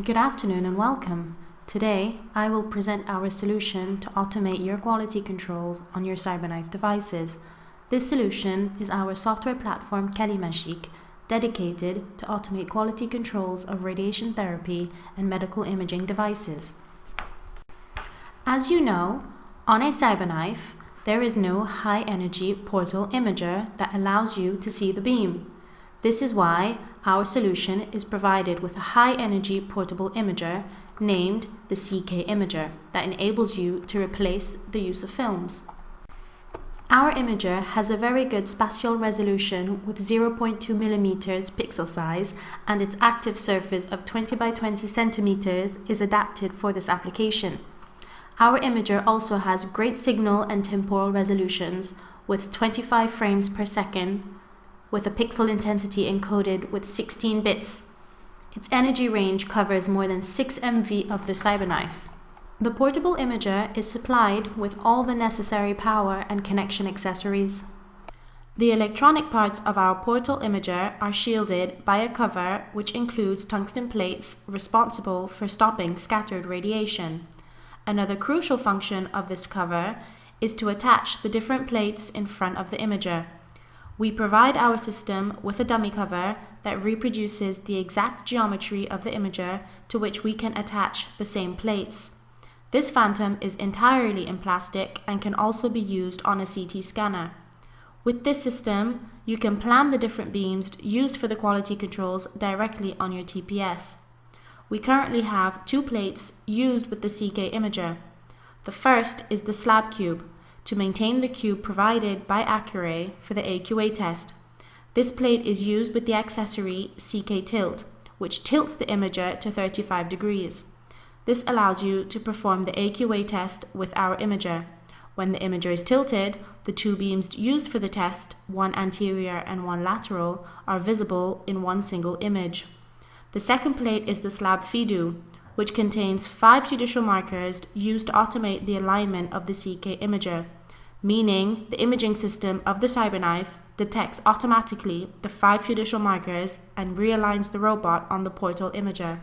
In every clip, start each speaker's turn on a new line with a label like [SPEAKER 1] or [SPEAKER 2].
[SPEAKER 1] Good afternoon and welcome. Today, I will present our solution to automate your quality controls on your Cyberknife devices. This solution is our software platform CaliMagic, dedicated to automate quality controls of radiation therapy and medical imaging devices. As you know, on a Cyberknife, there is no high-energy portal imager that allows you to see the beam. This is why our solution is provided with a high-energy portable imager named the CK imager that enables you to replace the use of films. Our imager has a very good spatial resolution with 0.2 mm pixel size, and its active surface of 20 by 20 centimeters is adapted for this application. Our imager also has great signal and temporal resolutions with 25 frames per second, with a pixel intensity encoded with 16 bits. Its energy range covers more than 6 MV of the Cyberknife. The portable imager is supplied with all the necessary power and connection accessories. The electronic parts of our portal imager are shielded by a cover which includes tungsten plates responsible for stopping scattered radiation. Another crucial function of this cover is to attach the different plates in front of the imager. We provide our system with a dummy cover that reproduces the exact geometry of the imager to which we can attach the same plates. This phantom is entirely in plastic and can also be used on a CT scanner. With this system, you can plan the different beams used for the quality controls directly on your TPS. We currently have 2 plates used with the CK imager. The first is the SLAB-CUBE, to maintain the cube provided by ACCURAY for the ACCURAY test. This plate is used with the accessory CK tilt, which tilts the imager to 35 degrees. This allows you to perform the ACCURAY test with our imager. When the imager is tilted, the 2 beams used for the test, one anterior and one lateral, are visible in one single image. The second plate is the SLAB-CUBE, which contains 5 judicial markers used to automate the alignment of the CK imager, meaning the imaging system of the Cyberknife detects automatically the 5 judicial markers and realigns the robot on the portal imager.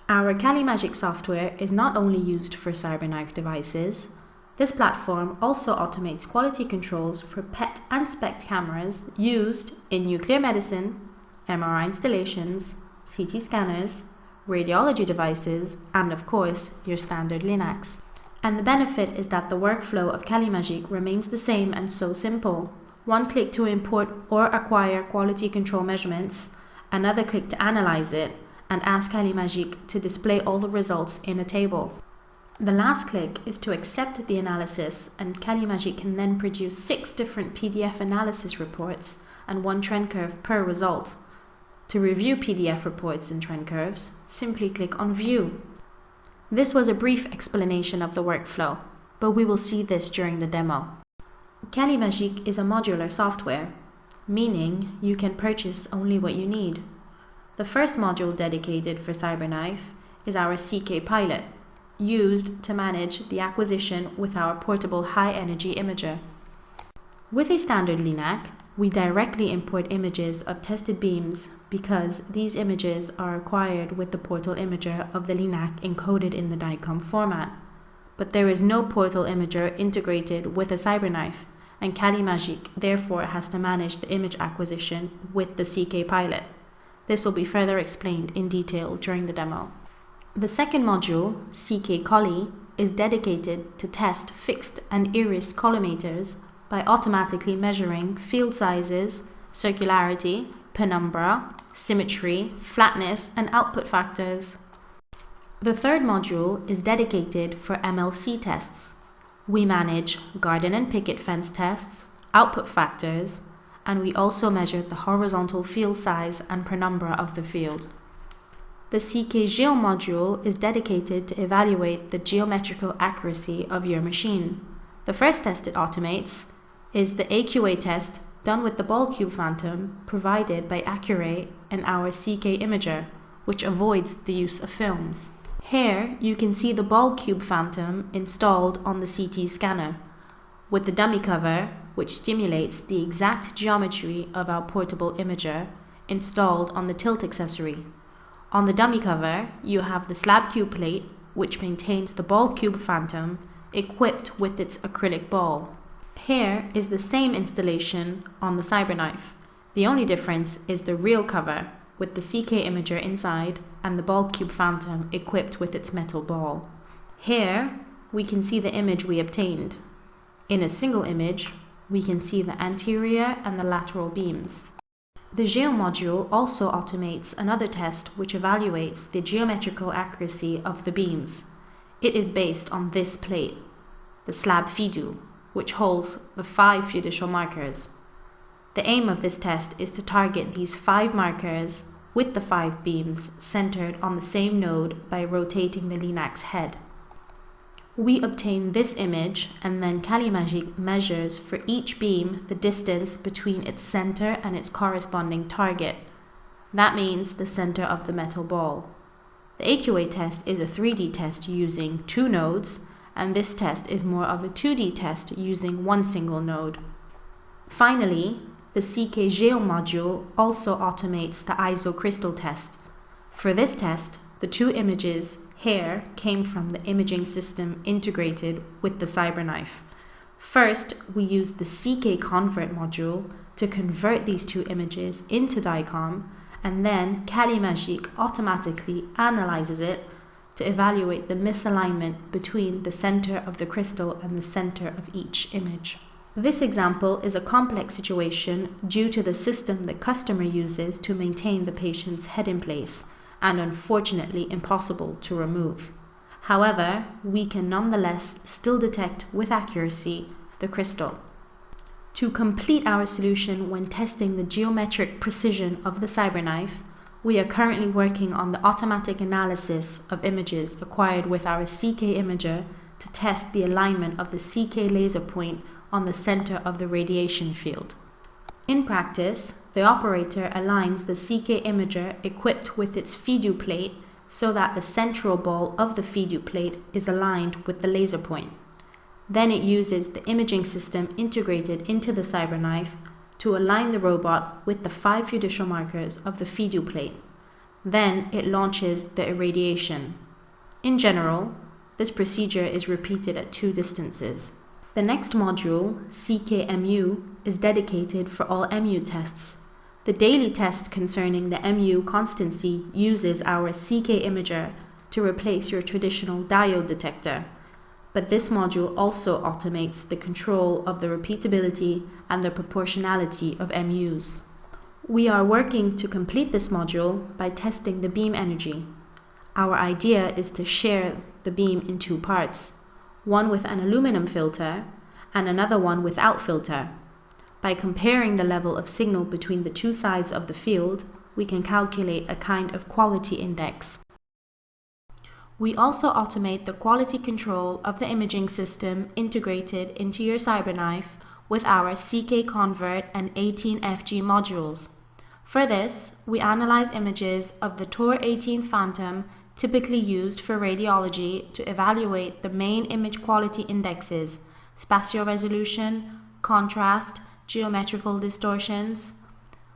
[SPEAKER 1] Our CaliMagic software is not only used for Cyberknife devices. This platform also automates quality controls for PET and SPECT cameras used in nuclear medicine, MRI installations, CT scanners, radiology devices, and of course, your standard Linux. And the benefit is that the workflow of CaliMagic remains the same and so simple. One click to import or acquire quality control measurements, another click to analyze it, and ask CaliMagic to display all the results in a table. The last click is to accept the analysis, and CaliMagic can then produce 6 different PDF analysis reports and 1 trend curve per result. To review PDF reports and trend curves, simply click on View. This was a brief explanation of the workflow, but we will see this during the demo. CaliMagic is a modular software, meaning you can purchase only what you need. The first module dedicated for Cyberknife is our CK Pilot, used to manage the acquisition with our portable high-energy imager. With a standard LINAC, we directly import images of tested beams because these images are acquired with the portal imager of the LINAC encoded in the DICOM format. But there is no portal imager integrated with a Cyberknife, and CaliMagic therefore has to manage the image acquisition with the CK Pilot. This will be further explained in detail during the demo. The second module, CK Colli, is dedicated to test fixed and iris collimators by automatically measuring field sizes, circularity, penumbra, symmetry, flatness, and output factors. The third module is dedicated for MLC tests. We manage garden and picket fence tests, output factors, and we also measure the horizontal field size and penumbra of the field. The CK Geo module is dedicated to evaluate the geometrical accuracy of your machine. The first test it automates is the ACCURAY test done with the ball cube phantom provided by ACCURAY and our CK imager, which avoids the use of films. Here you can see the ball cube phantom installed on the CT scanner, with the dummy cover, which stimulates the exact geometry of our portable imager, installed on the tilt accessory. On the dummy cover, you have the SLAB-CUBE plate, which maintains the ball cube phantom equipped with its acrylic ball. Here is the same installation on the Cyberknife. The only difference is the real cover with the CK imager inside and the ball cube phantom equipped with its metal ball. Here we can see the image we obtained. In a single image, we can see the anterior and the lateral beams. The Geo module also automates another test which evaluates the geometrical accuracy of the beams. It is based on this plate, the SLAB-FIDU, which holds the 5 fiducial markers. The aim of this test is to target these 5 markers with the 5 beams centered on the same node by rotating the Linax head. We obtain this image and then CaliMagic measures for each beam the distance between its center and its corresponding target. That means the center of the metal ball. The ACCURAY test is a 3D test using 2 nodes, and this test is more of a 2D test using 1 single node. Finally, the CK Geo module also automates the ISO crystal test. For this test, the 2 images here came from the imaging system integrated with the Cyberknife. First, we use the CK convert module to convert these 2 images into DICOM, and then CaliMagic automatically analyzes it to evaluate the misalignment between the center of the crystal and the center of each image. This example is a complex situation due to the system the customer uses to maintain the patient's head in place, and unfortunately impossible to remove. However, we can nonetheless still detect with accuracy the crystal. To complete our solution when testing the geometric precision of the Cyberknife, we are currently working on the automatic analysis of images acquired with our CK imager to test the alignment of the CK laser point on the center of the radiation field. In practice, the operator aligns the CK imager equipped with its FIDU plate so that the central ball of the FIDU plate is aligned with the laser point. Then it uses the imaging system integrated into the Cyberknife to align the robot with the 5 fiducial markers of the FIDU plate. Then it launches the irradiation. In general, this procedure is repeated at 2 distances. The next module, CK-MU, is dedicated for all MU tests. The daily test concerning the MU constancy uses our CK imager to replace your traditional diode detector. But this module also automates the control of the repeatability and the proportionality of MUs. We are working to complete this module by testing the beam energy. Our idea is to share the beam in 2 parts, one with an aluminum filter and another one without filter. By comparing the level of signal between the 2 sides of the field, we can calculate a kind of quality index. We also automate the quality control of the imaging system integrated into your Cyberknife with our CK Convert and 18FG modules. For this, we analyze images of the TOR-18 phantom typically used for radiology to evaluate the main image quality indexes: spatial resolution, contrast, geometrical distortions.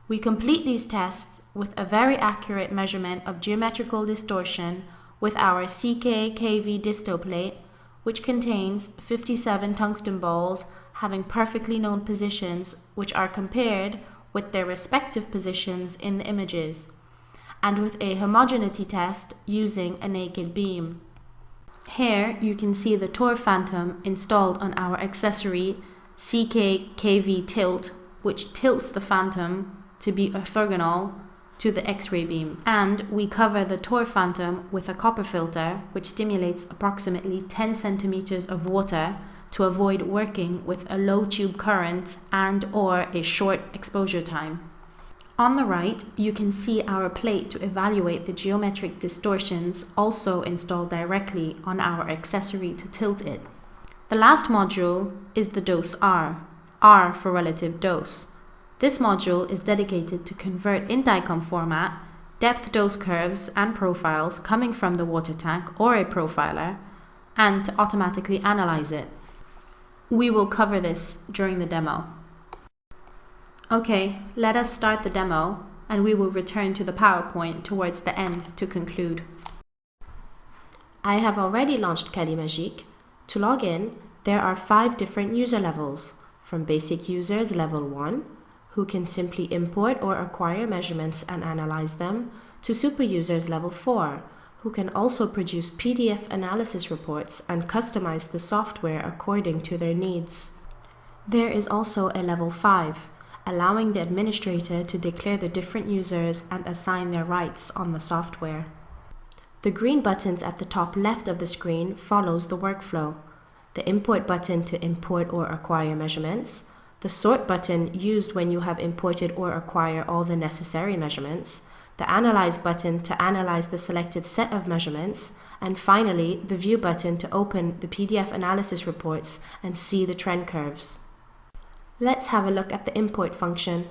[SPEAKER 1] We complete these tests with a very accurate measurement of geometrical distortion with our CK KV disto plate, which contains 57 tungsten balls having perfectly known positions which are compared with their respective positions in the images, and with a homogeneity test using a naked beam. Here you can see the TOR phantom installed on our accessory CK KV tilt, which tilts the phantom to be orthogonal to the X-ray beam. And we cover the TOR phantom with a copper filter, which stimulates approximately 10 centimeters of water to avoid working with a low tube current and/or a short exposure time. On the right, you can see our plate to evaluate the geometric distortions, also installed directly on our accessory to tilt it. The last module is the dose R for relative dose. This module is dedicated to convert in DICOM format depth dose curves and profiles coming from the water tank or a profiler, and to automatically analyze it. We will cover this during the demo. Okay, let us start the demo, and we will return to the PowerPoint towards the end to conclude.
[SPEAKER 2] I have already launched CaliMagique. To log in, there are 5 different user levels, from basic users level 1, who can simply import or acquire measurements and analyze them, to super users level 4, who can also produce PDF analysis reports and customize the software according to their needs. There is also a level 5, allowing the administrator to declare the different users and assign their rights on the software. The green buttons at the top left of the screen follows the workflow. The import button to import or acquire measurements, the sort button used when you have imported or acquire all the necessary measurements, the analyze button to analyze the selected set of measurements, and finally the view button to open the PDF analysis reports and see the trend curves. Let's have a look at the import function.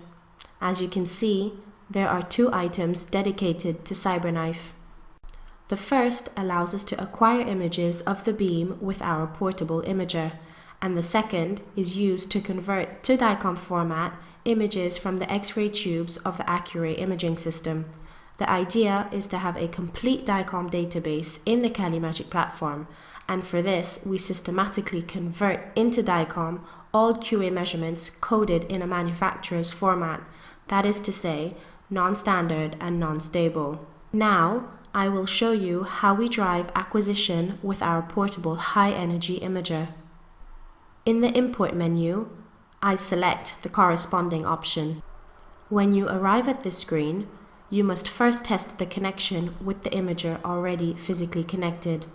[SPEAKER 2] As you can see, there are 2 items dedicated to Cyberknife. The first allows us to acquire images of the beam with our portable imager, and the second is used to convert to DICOM format images from the X-ray tubes of the ACCURAY imaging system. The idea is to have a complete DICOM database in the CaliMagique platform, and for this we systematically convert into DICOM all QA measurements coded in a manufacturer's format, that is to say, non-standard and non-stable. Now, I will show you how we drive acquisition with our portable high-energy imager. In the Import menu, I select the corresponding option. When you arrive at this screen, you must first test the connection with the imager already physically connected.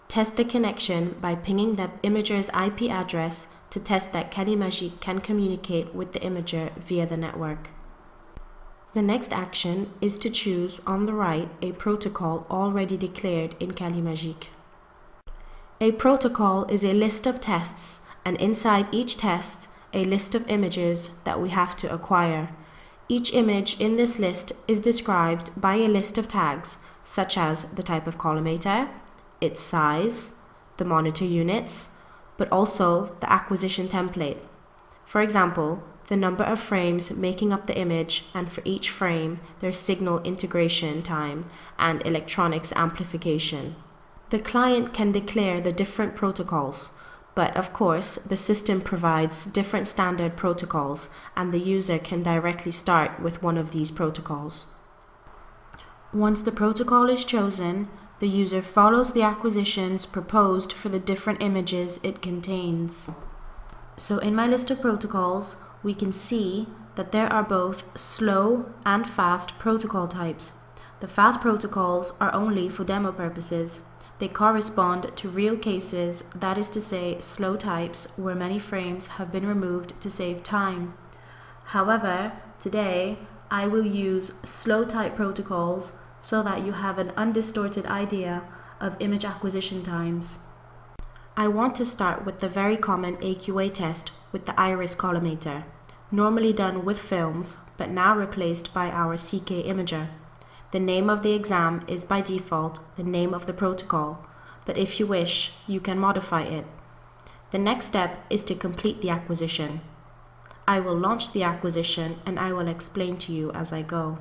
[SPEAKER 2] Test the connection by pinging the imager's IP address to test that CaliMagique can communicate with the imager via the network. The next action is to choose on the right a protocol already declared in CaliMagique. A protocol is a list of tests, and inside each test, a list of images that we have to acquire. Each image in this list is described by a list of tags, such as the type of collimator, its size, the monitor units, but also the acquisition template. For example, the number of frames making up the image, and for each frame, their signal integration time and electronics amplification. The client can declare the different protocols, but of course, the system provides different standard protocols, and the user can directly start with one of these protocols. Once the protocol is chosen, the user follows the acquisitions proposed for the different images it contains. So in my list of protocols, we can see that there are both slow and fast protocol types. The fast protocols are only for demo purposes. They correspond to real cases, that is to say, slow types where many frames have been removed to save time. However, today I will use slow type protocols so that you have an undistorted idea of image acquisition times. I want to start with the very common ACCURAY test with the iris collimator, normally done with films, but now replaced by our CK imager. The name of the exam is by default the name of the protocol, but if you wish, you can modify it. The next step is to complete the acquisition. I will launch the acquisition and I will explain to you as I go.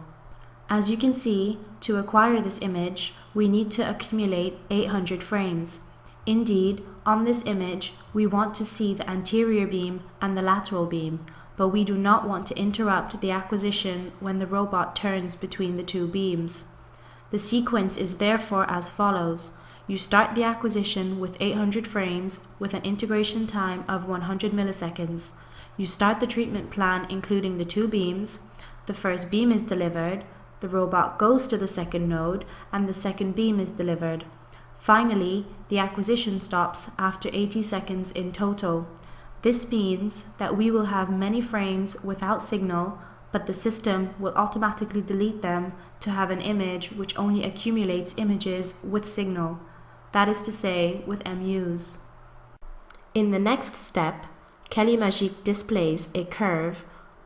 [SPEAKER 2] As you can see, to acquire this image, we need to accumulate 800 frames. Indeed, on this image, we want to see the anterior beam and the lateral beam, but we do not want to interrupt the acquisition when the robot turns between the 2 beams. The sequence is therefore as follows. You start the acquisition with 800 frames with an integration time of 100 milliseconds. You start the treatment plan including the 2 beams. The first beam is delivered, the robot goes to the second node, and the second beam is delivered. Finally, the acquisition stops after 80 seconds in total. This means that we will have many frames without signal, but the system will automatically delete them to have an image which only accumulates images with signal, that is to say, with MUs. In the next step, CaliMagique displays a curve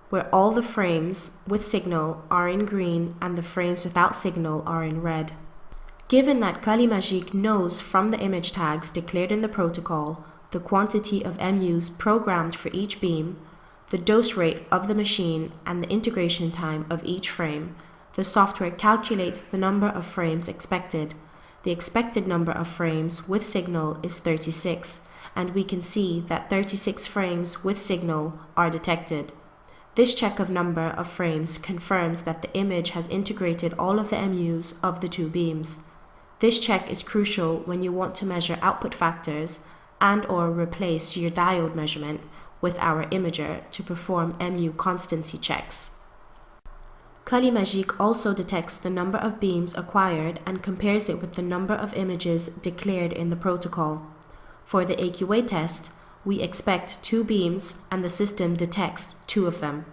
[SPEAKER 2] where all the frames with signal are in green and the frames without signal are in red. Given that CaliMagique knows from the image tags declared in the protocol the quantity of MUs programmed for each beam, the dose rate of the machine, and the integration time of each frame, the software calculates the number of frames expected. The expected number of frames with signal is 36, and we can see that 36 frames with signal are detected. This check of number of frames confirms that the image has integrated all of the MUs of the two beams. This check is crucial when you want to measure output factors and/or replace your diode measurement with our imager to perform MU constancy checks. CULE also detects the number of beams acquired and compares it with the number of images declared in the protocol. For the ACCURAY test, we expect 2 beams and the system detects 2 of them.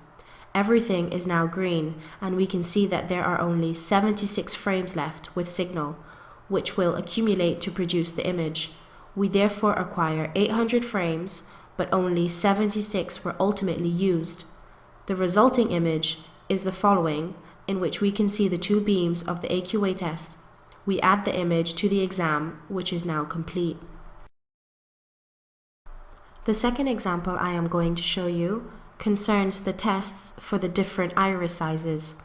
[SPEAKER 2] Everything is now green, and we can see that there are only 76 frames left with signal, which will accumulate to produce the image. We therefore acquire 800 frames, but only 76 were ultimately used. The resulting image is the following, in which we can see the 2 beams of the ACCURAY test. We add the image to the exam, which is now complete. The second example I am going to show you concerns the tests for the different iris sizes.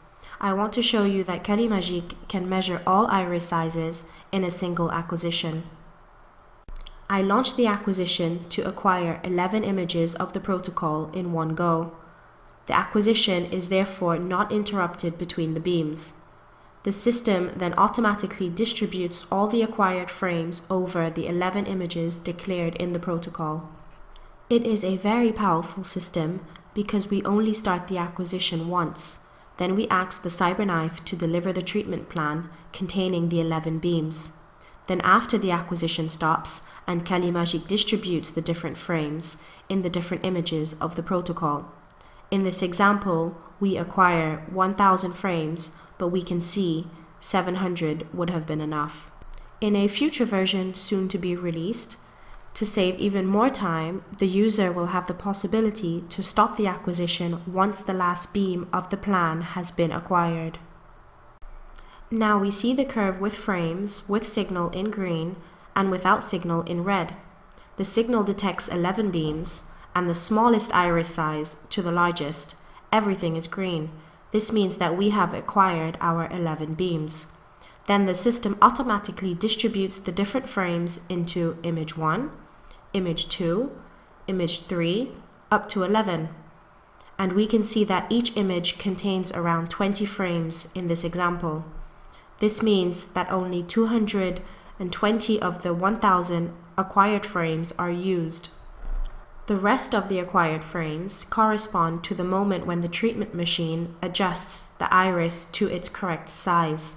[SPEAKER 2] I want to show you that CULE can measure all iris sizes in a single acquisition. I launched the acquisition to acquire 11 images of the protocol in one go. The acquisition is therefore not interrupted between the beams. The system then automatically distributes all the acquired frames over the 11 images declared in the protocol. It is a very powerful system because we only start the acquisition once. Then we ask the Cyberknife to deliver the treatment plan containing the 11 beams. Then after the acquisition stops and CULE distributes the different frames in the different images of the protocol. In this example, we acquire 1000 frames, but we can see 700 would have been enough. In a future version soon to be released, to save even more time, the user will have the possibility to stop the acquisition once the last beam of the plan has been acquired. Now we see the curve with frames with signal in green and without signal in red. The signal detects 11 beams, and the smallest iris size to the largest, everything is green. This means that we have acquired our 11 beams. Then the system automatically distributes the different frames into image 1, image 2, image 3, up to 11. And we can see that each image contains around 20 frames in this example. This means that only 220 of the 1000 acquired frames are used. The rest of the acquired frames correspond to the moment when the treatment machine adjusts the iris to its correct size.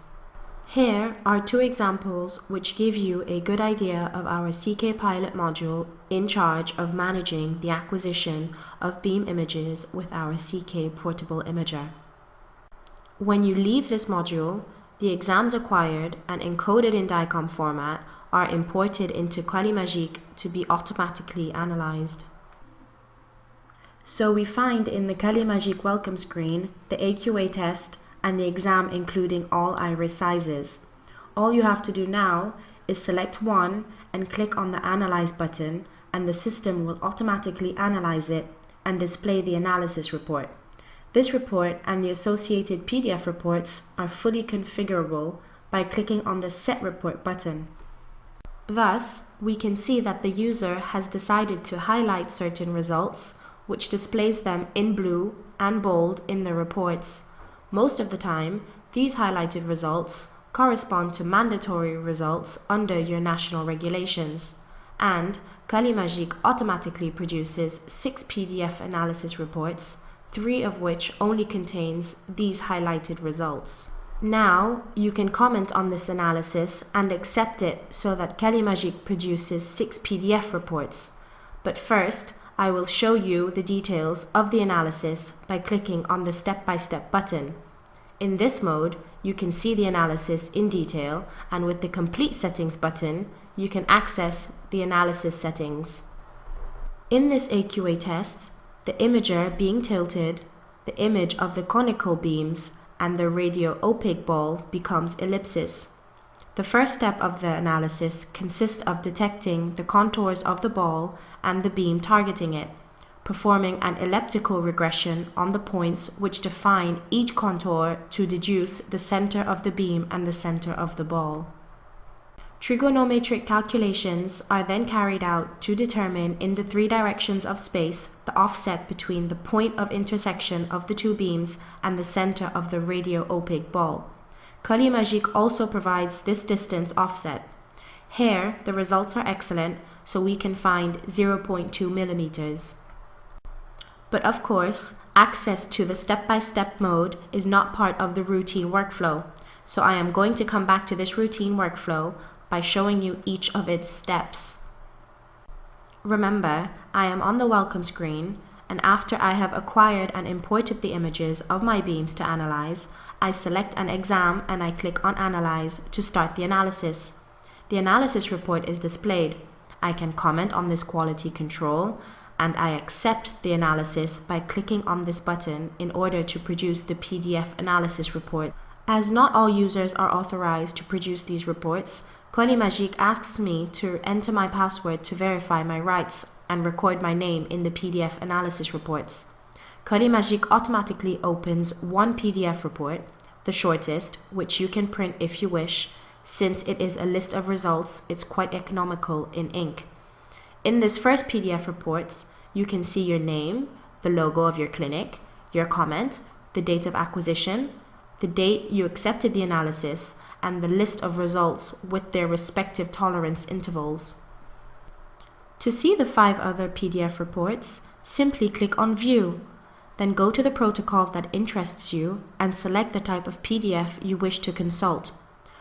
[SPEAKER 2] Here are 2 examples which give you a good idea of our CK Pilot module in charge of managing the acquisition of beam images with our CK portable imager. When you leave this module, the exams acquired and encoded in DICOM format are imported into CULE to be automatically analyzed. So we find in the CULE welcome screen the ACCURAY test and the exam including all iris sizes. All you have to do now is select one and click on the Analyze button, and the system will automatically analyze it and display the analysis report. This report and the associated PDF reports are fully configurable by clicking on the Set Report button. Thus, we can see that the user has decided to highlight certain results, which displays them in blue and bold in the reports. Most of the time, these highlighted results correspond to mandatory results under your national regulations, and CULE automatically produces 6 PDF analysis reports, 3 of which only contains these highlighted results. Now, you can comment on this analysis and accept it so that CULE produces 6 PDF reports. But first, I will show you the details of the analysis by clicking on the step-by-step button. In this mode, you can see the analysis in detail, and with the Complete Settings button, you can access the analysis settings. In this ACCURAY test, the imager being tilted, the image of the conical beams and the radio opaque ball becomes ellipsis. The first step of the analysis consists of detecting the contours of the ball and the beam targeting it. performing an elliptical regression on the points which define each contour to deduce the center of the beam and the center of the ball. Trigonometric calculations are then carried out to determine in the three directions of space the offset between the point of intersection of the two beams and the center of the radio-opaque ball. Calimagic also provides this distance offset. Here, the results are excellent, so we can find 0.2 millimeters. But of course, access to the step-by-step mode is not part of the routine workflow, so I am going to come back to this routine workflow by showing you each of its steps. Remember, I am on the welcome screen, and after I have acquired and imported the images of my beams to analyze, I select an exam and I click on Analyze to start the analysis. The analysis report is displayed. I can comment on this quality control, and I accept the analysis by clicking on this button in order to produce the PDF analysis report. As not all users are authorized to produce these reports, Calimagic asks me to enter my password to verify my rights and record my name in the PDF analysis reports. Calimagic automatically opens one PDF report, the shortest, which you can print if you wish. Since it is a list of results, it's quite economical in ink. In this first PDF report, you can see your name, the logo of your clinic, your comment, the date of acquisition, the date you accepted the analysis, and the list of results with their respective tolerance intervals. To see the 5 other PDF reports, simply click on View, then go to the protocol that interests you and select the type of PDF you wish to consult.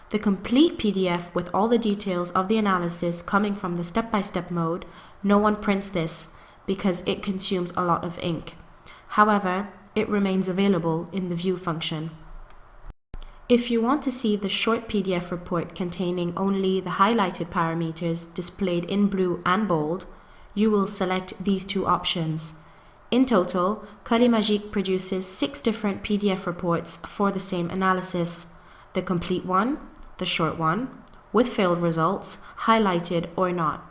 [SPEAKER 2] The complete PDF with all the details of the analysis coming from the step-by-step mode, no one prints this because it consumes a lot of ink. However, it remains available in the View function. If you want to see the short PDF report containing only the highlighted parameters displayed in blue and bold, you will select these two options. In total, Calimagic produces 6 different PDF reports for the same analysis: the complete one, the short one, with failed results, highlighted or not.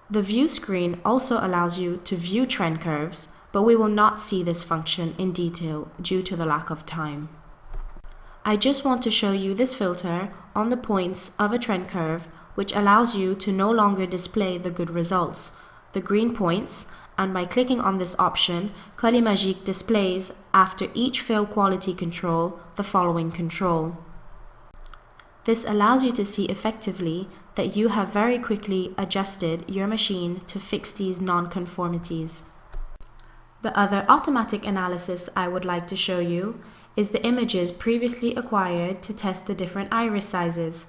[SPEAKER 2] The View screen also allows you to view trend curves, but we will not see this function in detail due to the lack of time. I just want to show you this filter on the points of a trend curve, which allows you to no longer display the good results, the green points, and by clicking on this option, Calimagic displays, after each failed quality control, the following control. This allows you to see effectively that you have very quickly adjusted your machine to fix these non-conformities. The other automatic analysis I would like to show you is the images previously acquired to test the different iris sizes.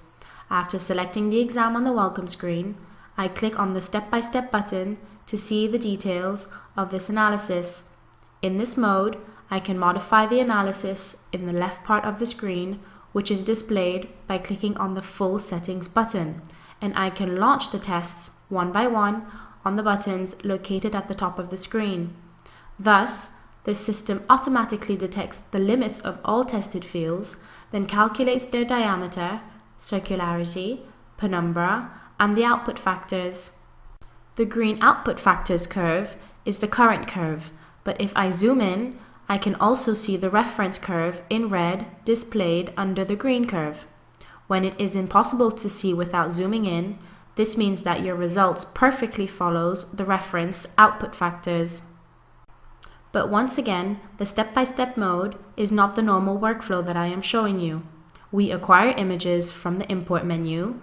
[SPEAKER 2] After selecting the exam on the welcome screen, I click on the step-by-step button to see the details of this analysis. In this mode, I can modify the analysis in the left part of the screen, which is displayed by clicking on the Full Settings button, and I can launch the tests one by one on the buttons located at the top of the screen. Thus, the system automatically detects the limits of all tested fields, then calculates their diameter, circularity, penumbra, and the output factors. The green output factors curve is the current curve, but if I zoom in, I can also see the reference curve in red displayed under the green curve. When it is impossible to see without zooming in, this means that your results perfectly follows the reference output factors. But once again, the step-by-step mode is not the normal workflow that I am showing you. We acquire images from the import menu,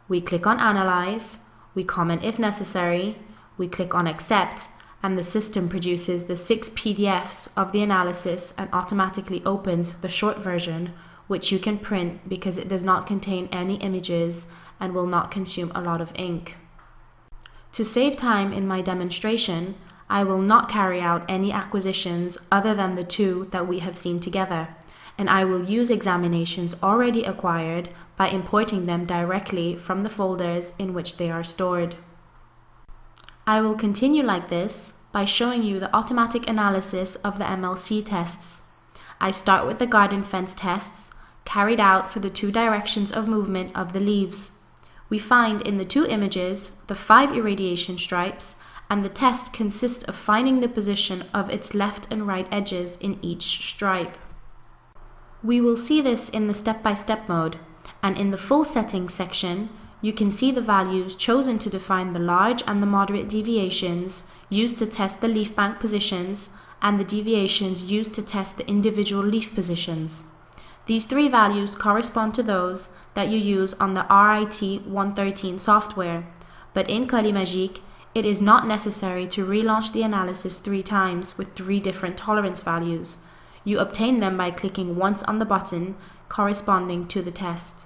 [SPEAKER 2] we click on Analyze, we comment if necessary, we click on Accept, and the system produces the 6 PDFs of the analysis and automatically opens the short version, which you can print because it does not contain any images and will not consume a lot of ink. To save time in my demonstration, I will not carry out any acquisitions other than the 2 that we have seen together, and I will use examinations already acquired by importing them directly from the folders in which they are stored. I will continue like this by showing you the automatic analysis of the MLC tests. I start with the garden fence tests carried out for the 2 directions of movement of the leaves. We find in the 2 images the 5 irradiation stripes
[SPEAKER 1] and the test consists of finding the position of its left and right edges in each stripe. We will see this in the step-by-step mode, and in the full settings section, you can see the values chosen to define the large and the moderate deviations used to test the leaf bank positions and the deviations used to test the individual leaf positions. These three values correspond to those that you use on the RIT 113 software, but in CADImagique, it is not necessary to relaunch the analysis 3 times with 3 different tolerance values. You obtain them by clicking once on the button corresponding to the test.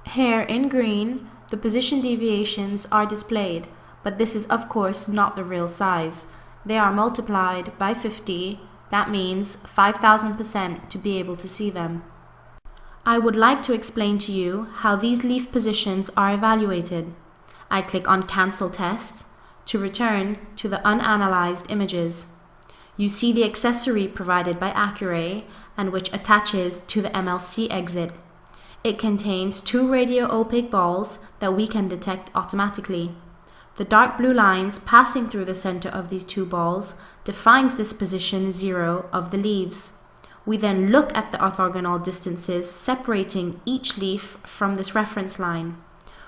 [SPEAKER 1] Here in green, the position deviations are displayed, but this is of course not the real size. They are multiplied by 50, that means 5,000% to be able to see them. I would like to explain to you how these leaf positions are evaluated. I click on Cancel Test to return to the unanalyzed images. You see the accessory provided by ACCURAY and which attaches to the MLC exit. It contains 2 radio opaque balls that we can detect automatically. The dark blue lines passing through the center of these 2 balls defines this position 0 of the leaves. We then look at the orthogonal distances separating each leaf from this reference line.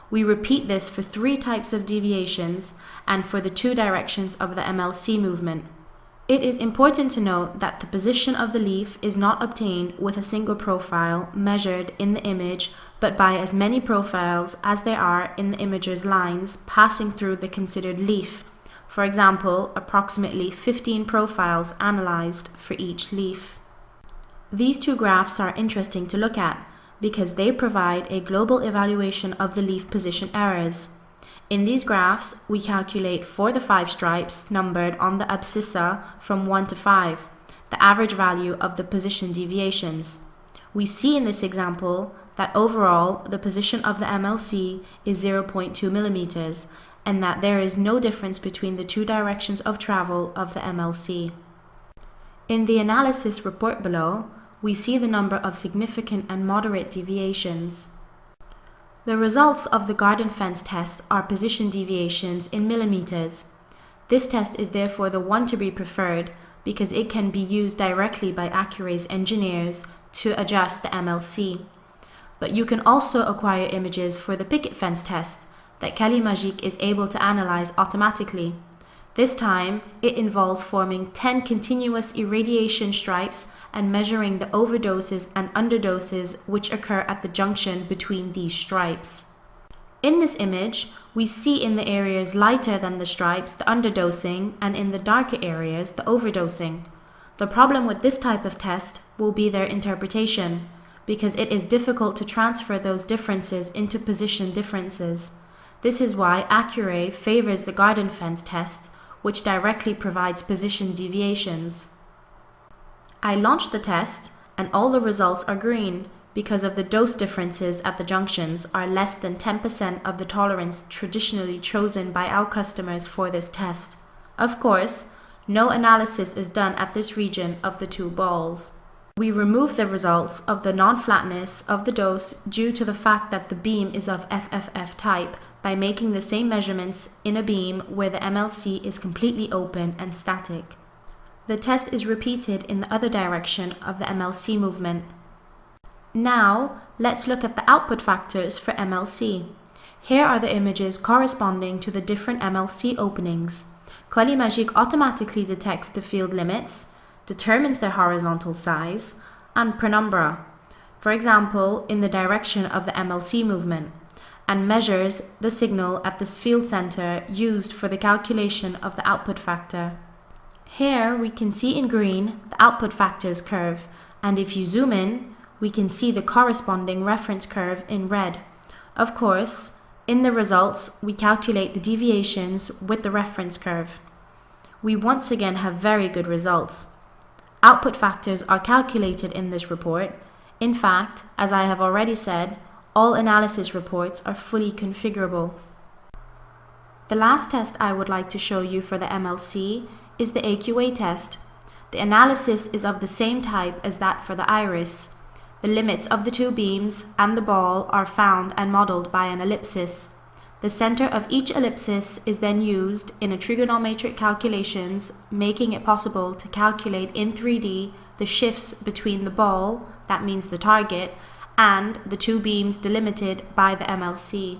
[SPEAKER 1] We repeat this for 3 types of deviations and for the 2 directions of the MLC movement. It is important to note that the position of the leaf is not obtained with a single profile measured in the image, but by as many profiles as there are in the imager's lines passing through the considered leaf. For example, approximately 15 profiles analyzed for each leaf. These 2 graphs are interesting to look at because they provide a global evaluation of the leaf position errors. In these graphs, we calculate for the 5 stripes numbered on the abscissa from 1 to 5, the average value of the position deviations. We see in this example that overall the position of the MLC is 0.2 millimeters and that there is no difference between the 2 directions of travel of the MLC. In the analysis report below, we see the number of significant and moderate deviations. The results of the garden fence test are position deviations in millimeters. This test is therefore the one to be preferred because it can be used directly by ACCURAY's engineers to adjust the MLC. But you can also acquire images for the picket fence test that CADImagique is able to analyze automatically. This time, it involves forming 10 continuous irradiation stripes and measuring the overdoses and underdoses which occur at the junction between these stripes. In this image, we see in the areas lighter than the stripes the underdosing and in the darker areas the overdosing. The problem with this type of test will be their interpretation, because it is difficult to transfer those differences into position differences. This is why ACCURAY favors the garden fence test, which directly provides position deviations. I launched the test and all the results are green because of the dose differences at the junctions are less than 10% of the tolerance traditionally chosen by our customers for this test. Of course, no analysis is done at this region of the 2 balls. We remove the results of the non-flatness of the dose due to the fact that the beam is of FFF type by making the same measurements in a beam where the MLC is completely open and static. The test is repeated in the other direction of the MLC movement. Now, let's look at the output factors for MLC. Here are the images corresponding to the different MLC openings. CADImagique automatically detects the field limits, determines their horizontal size, and penumbra, for example, in the direction of the MLC movement, and measures the signal at this field center used for the calculation of the output factor. Here we can see in green the output factors curve, and if you zoom in, we can see the corresponding reference curve in red. Of course, in the results, we calculate the deviations with the reference curve. We once again have very good results. Output factors are calculated in this report. In fact, as I have already said, all analysis reports are fully configurable. The last test I would like to show you for the MLC is the ACCURAY test. The analysis is of the same type as that for the iris. The limits of the 2 beams and the ball are found and modeled by an ellipsis. The center of each ellipsis is then used in a trigonometric calculations, making it possible to calculate in 3D the shifts between the ball, that means the target, and the two beams delimited by the MLC.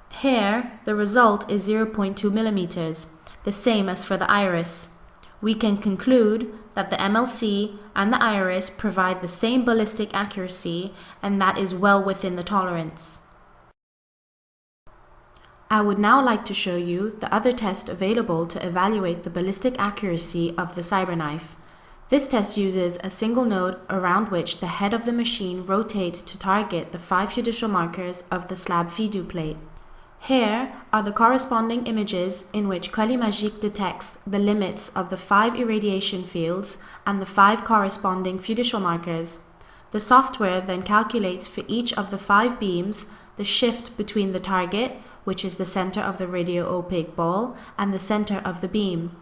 [SPEAKER 1] Here, the result is 0.2 millimeters, the same as for the iris. We can conclude that the MLC and the iris provide the same ballistic accuracy, and that is well within the tolerance. I would now like to show you the other test available to evaluate the ballistic accuracy of the Cyberknife. This test uses a single node around which the head of the machine rotates to target the 5 judicial markers of the SLAB-CUBE plate. Here are the corresponding images in which Qualimagic detects the limits of the 5 irradiation fields and the 5 corresponding fiducial markers. The software then calculates for each of the 5 beams the shift between the target, which is the center of the radio-opaque ball, and the center of the beam.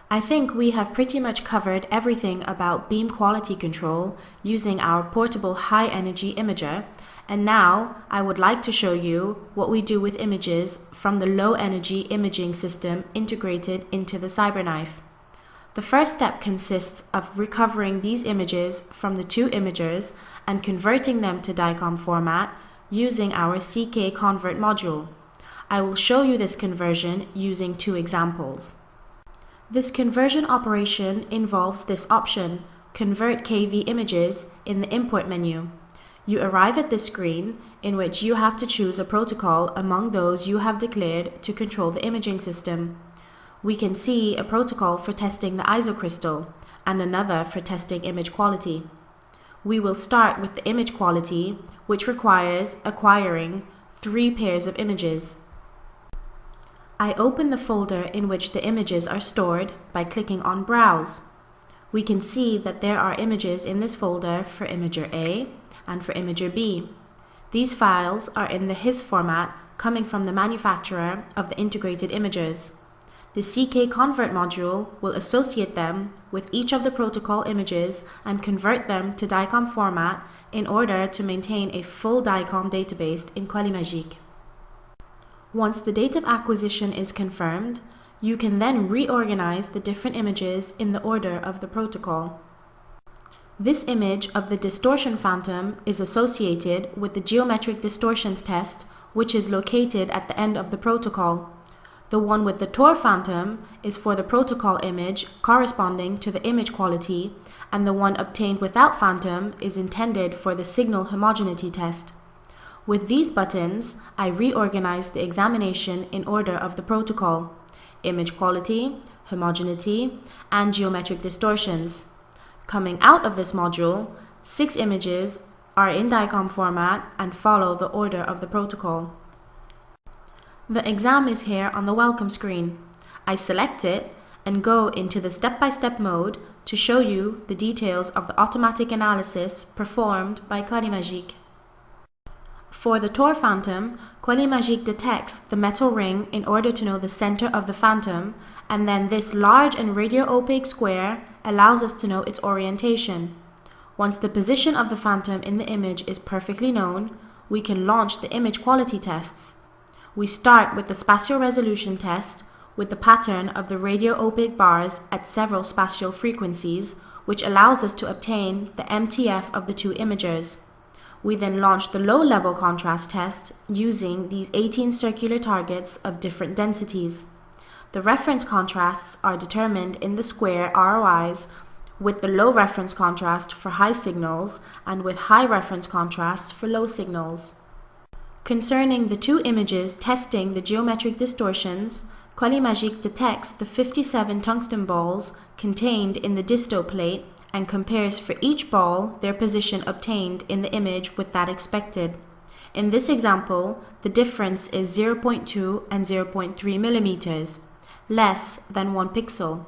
[SPEAKER 1] I think we have pretty much covered everything about beam quality control using our portable high-energy imager, and now I would like to show you what we do with images from the low-energy imaging system integrated into the Cyberknife. The first step consists of recovering these images from the two imagers and converting them to DICOM format using our CK convert module. I will show you this conversion using 2 examples. This conversion operation involves this option, Convert KV Images, in the Import menu. You arrive at this screen in which you have to choose a protocol among those you have declared to control the imaging system. We can see a protocol for testing the isocrystal and another for testing image quality. We will start with the image quality, which requires acquiring 3 pairs of images. I open the folder in which the images are stored by clicking on Browse. We can see that there are images in this folder for Imager A and for Imager B. These files are in the HIS format coming from the manufacturer of the integrated imagers. The CK convert module will associate them with each of the protocol images and convert them to DICOM format in order to maintain a full DICOM database in Qualimagic. Once the date of acquisition is confirmed, you can then reorganize the different images in the order of the protocol. This image of the distortion phantom is associated with the geometric distortions test, which is located at the end of the protocol. The one with the Tor phantom is for the protocol image corresponding to the image quality, and the one obtained without phantom is intended for the signal homogeneity test. With these buttons, I reorganize the examination in order of the protocol: image quality, homogeneity, and geometric distortions. Coming out of this module, 6 images are in DICOM format and follow the order of the protocol. The exam is here on the welcome screen. I select it and go into the step-by-step mode to show you the details of the automatic analysis performed by Qualimagic. For the Tor phantom, Qualimagic detects the metal ring in order to know the center of the phantom, and then this large and radio-opaque square allows us to know its orientation. Once the position of the phantom in the image is perfectly known, we can launch the image quality tests. We start with the spatial resolution test with the pattern of the radio-opaque bars at several spatial frequencies, which allows us to obtain the MTF of the 2 imagers. We then launch the low-level contrast test using these 18 circular targets of different densities. The reference contrasts are determined in the square ROIs, with the low reference contrast for high signals and with high reference contrast for low signals. Concerning the 2 images testing the geometric distortions, Qualimagic detects the 57 tungsten balls contained in the disto plate and compares for each ball their position obtained in the image with that expected. In this example, the difference is 0.2 and 0.3 millimeters, less than 1 pixel.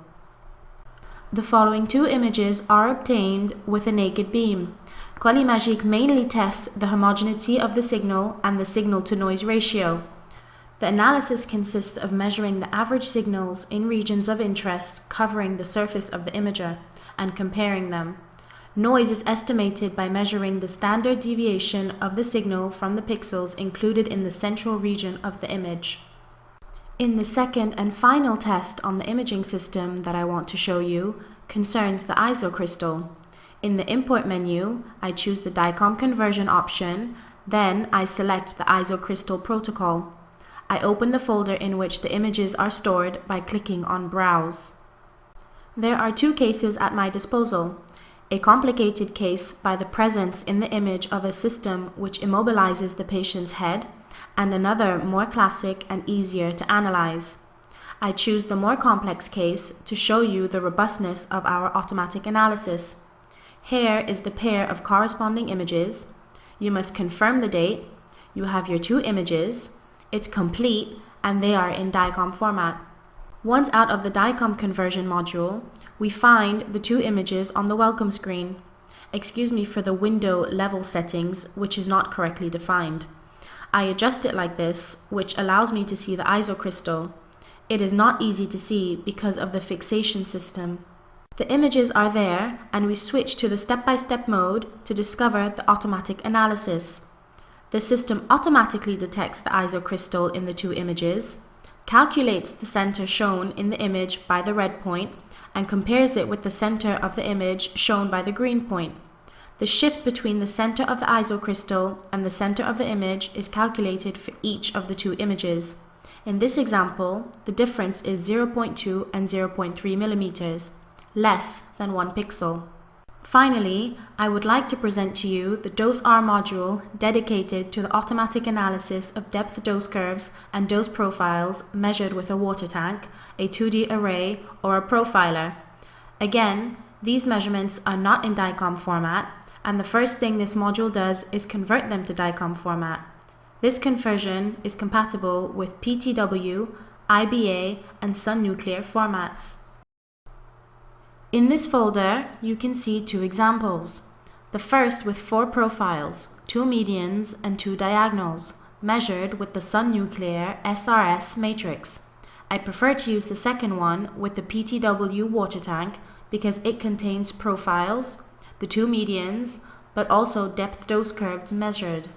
[SPEAKER 1] The following 2 images are obtained with a naked beam. Qualimagic mainly tests the homogeneity of the signal and the signal-to-noise ratio. The analysis consists of measuring the average signals in regions of interest covering the surface of the imager and comparing them. Noise is estimated by measuring the standard deviation of the signal from the pixels included in the central region of the image. In the second and final test on the imaging system that I want to show you concerns the isocrystal. In the import menu, I choose the DICOM conversion option, then I select the isocrystal protocol. I open the folder in which the images are stored by clicking on Browse. There are two cases at my disposal. A complicated case by the presence in the image of a system which immobilizes the patient's head, and another more classic and easier to analyze. I choose the more complex case to show you the robustness of our automatic analysis. Here is the pair of corresponding images. You must confirm the date. You have your two images. It's complete and they are in DICOM format. Once out of the DICOM conversion module, we find the two images on the welcome screen. Excuse me for the window level settings, which is not correctly defined. I adjust it like this, which allows me to see the isocrystal. It is not easy to see because of the fixation system. The images are there, and we switch to the step-by-step mode to discover the automatic analysis. The system automatically detects the isocrystal in the two images, calculates the center shown in the image by the red point, and compares it with the center of the image shown by the green point. The shift between the center of the isocrystal and the center of the image is calculated for each of the two images. In this example, the difference is 0.2 and 0.3 millimeters, less than 1 pixel. Finally, I would like to present to you the dose-R module dedicated to the automatic analysis of depth dose curves and dose profiles measured with a water tank, a 2D array, or a profiler. Again, these measurements are not in DICOM format, and the first thing this module does is convert them to DICOM format. This conversion is compatible with PTW, IBA, and Sun Nuclear formats. In this folder, you can see two examples. The first with 4 profiles, 2 medians and 2 diagonals, measured with the Sun Nuclear SRS matrix. I prefer to use the second one with the PTW water tank because it contains profiles, the 2 medians, but also depth dose curves measured.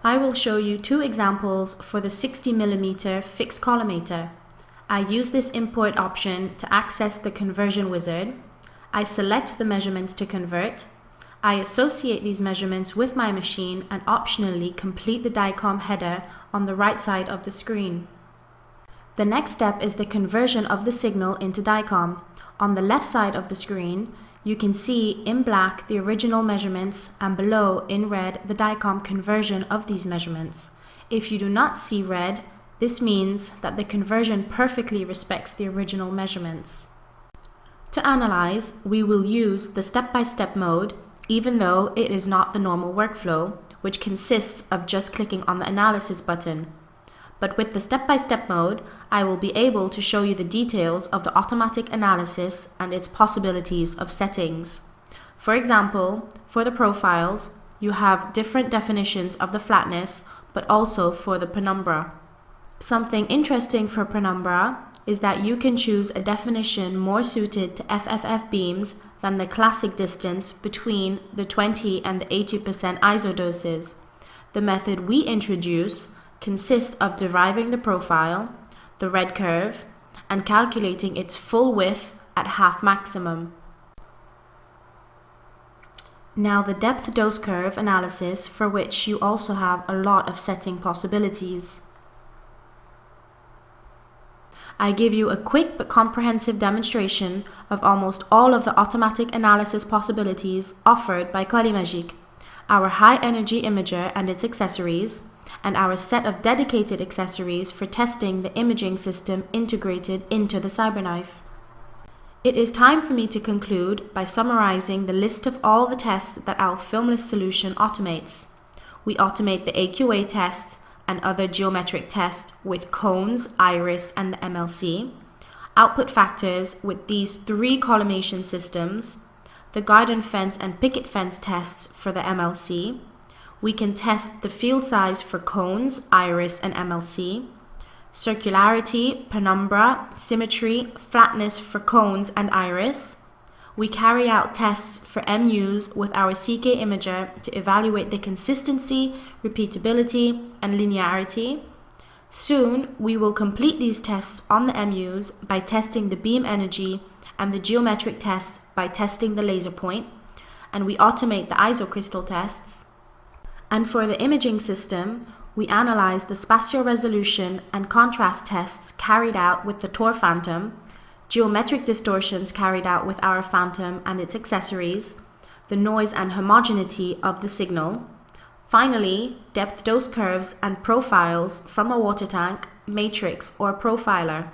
[SPEAKER 1] I will show you 2 examples for the 60mm fixed collimator. I use this import option to access the conversion wizard. I select the measurements to convert. I associate these measurements with my machine and optionally complete the DICOM header on the right side of the screen. The next step is the conversion of the signal into DICOM. On the left side of the screen, you can see in black the original measurements and below in red the DICOM conversion of these measurements. If you do not see red, this means that the conversion perfectly respects the original measurements. To analyze, we will use the step-by-step mode, even though it is not the normal workflow, which consists of just clicking on the analysis button. But with the step-by-step mode, I will be able to show you the details of the automatic analysis and its possibilities of settings. For example, for the profiles, you have different definitions of the flatness, but also for the penumbra. Something interesting for penumbra is that you can choose a definition more suited to FFF beams than the classic distance between the 20 and the 80% ISO doses. The method we introduce consists of deriving the profile, the red curve, and calculating its full width at half maximum. Now the depth dose curve analysis, for which you also have a lot of setting possibilities. I give you a quick but comprehensive demonstration of almost all of the automatic analysis possibilities offered by ColyMagic, our high-energy imager and its accessories, and our set of dedicated accessories for testing the imaging system integrated into the Cyberknife. It is time for me to conclude by summarizing the list of all the tests that our filmless solution automates. We automate the ACCURAY test and other geometric tests with cones, iris, and the MLC, output factors with these 3 collimation systems, the garden fence and picket fence tests for the MLC. We can test the field size for cones, iris, and MLC, circularity, penumbra, symmetry, flatness for cones and iris.
[SPEAKER 2] We carry out tests for MUs with our CK imager to evaluate the consistency, repeatability, and linearity. Soon, we will complete these tests on the MUs by testing the beam energy and the geometric tests by testing the laser point, and we automate the isocrystal tests. And for the imaging system, we analyze the spatial resolution and contrast tests carried out with the TOR phantom, geometric distortions carried out with our phantom and its accessories, the noise and homogeneity of the signal, finally, depth dose curves and profiles from a water tank, matrix, or profiler.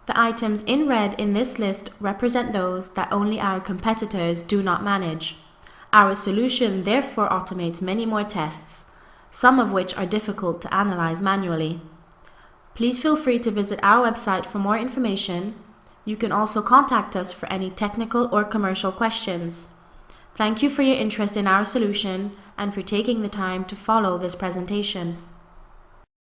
[SPEAKER 2] The items in red in this list represent those that only our competitors do not manage. Our solution therefore automates many more tests, some of which are difficult to analyze manually. Please feel free to visit our website for more information. You can also contact us for any technical or commercial questions. Thank you for your interest in our solution and for taking the time to follow this presentation.